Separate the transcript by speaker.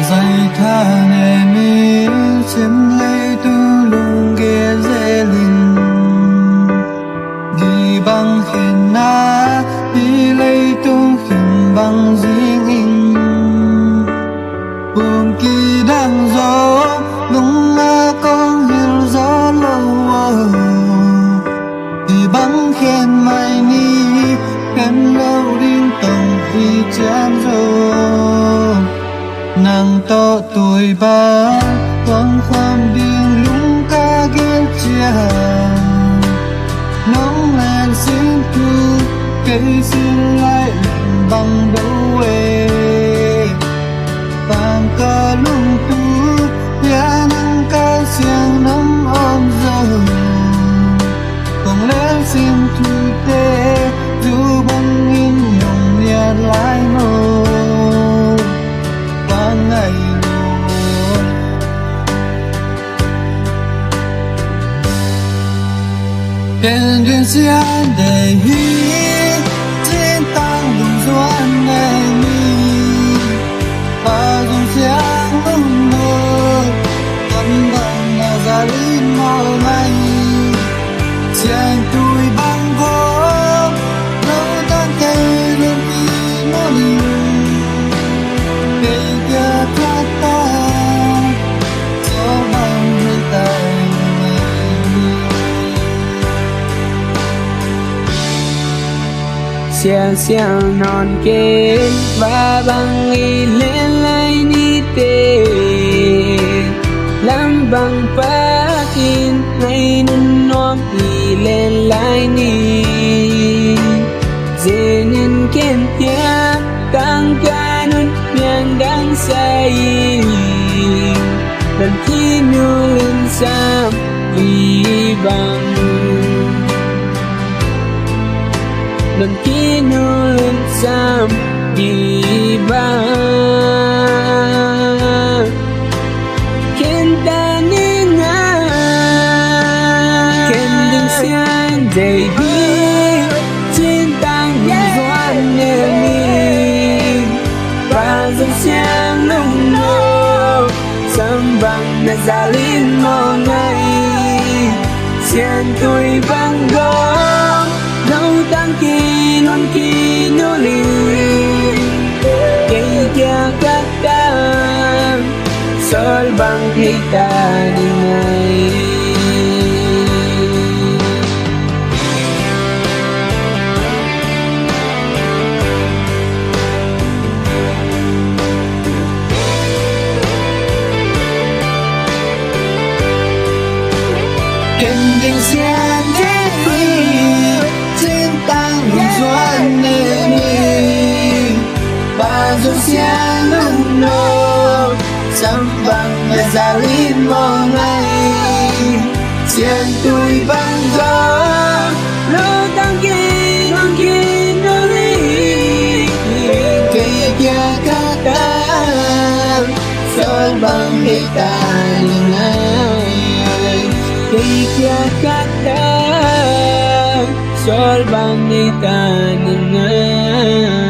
Speaker 1: dây tha nề mi trên lấy tu lung ghé dễ linh đi bằng hiền na đi lấy tu hiền bằng riêng in buồn kỳ đang gió lung nga con hiền gió lâu đi bằng khen mai ni khen lâu đinh tổng vì chán rồi nàng to tuổi ba quăng khoam điên lúng ca ghét chia nóng lên xin thu cây xin lại bằng đâu ê vàng ca lung tu ya nắng ca xiang nắm ôm giờ còn lên xin thu tê dù bằng in nhung nhà lại mơ vàng ngày luôn kênh duyên xiang để hi trên tăng lùng doan ngày mi và dùng xiang lung mơ tâm bằng là gia linh mơ ngày xiang tuổi băng gỗ lâu tan cây lên khi nó đi cây kia thoát ta gió bằng hơi tay
Speaker 2: xiang xiang non kên và bằng y lên lại ni tê làm bằng phát in ngày nun nom y lên lại ni dễ nên kén ya càng ca nun miang đang say dan khi nu lên sam vì bằng dan kinu sam di ba kenta ninga kending siang day bi cintang doan nemi ba dòng siang lung no sambang na zalin mo ngay siang tuổi bang gom lâu tăng kỳ luôn kỳ nô lì cây kia các ta sol bằng khi ta đi ngay
Speaker 1: kending xiang doan nè mi ba dòng xiang lung nô sam bằng là gia linh mơ ngày xiang tuổi băng gió
Speaker 2: lâu tăng kỳ nô lì
Speaker 1: cây kia các ta sol bằng hết ta ngày
Speaker 2: cây kia các ta sol bằng ni ta ni nga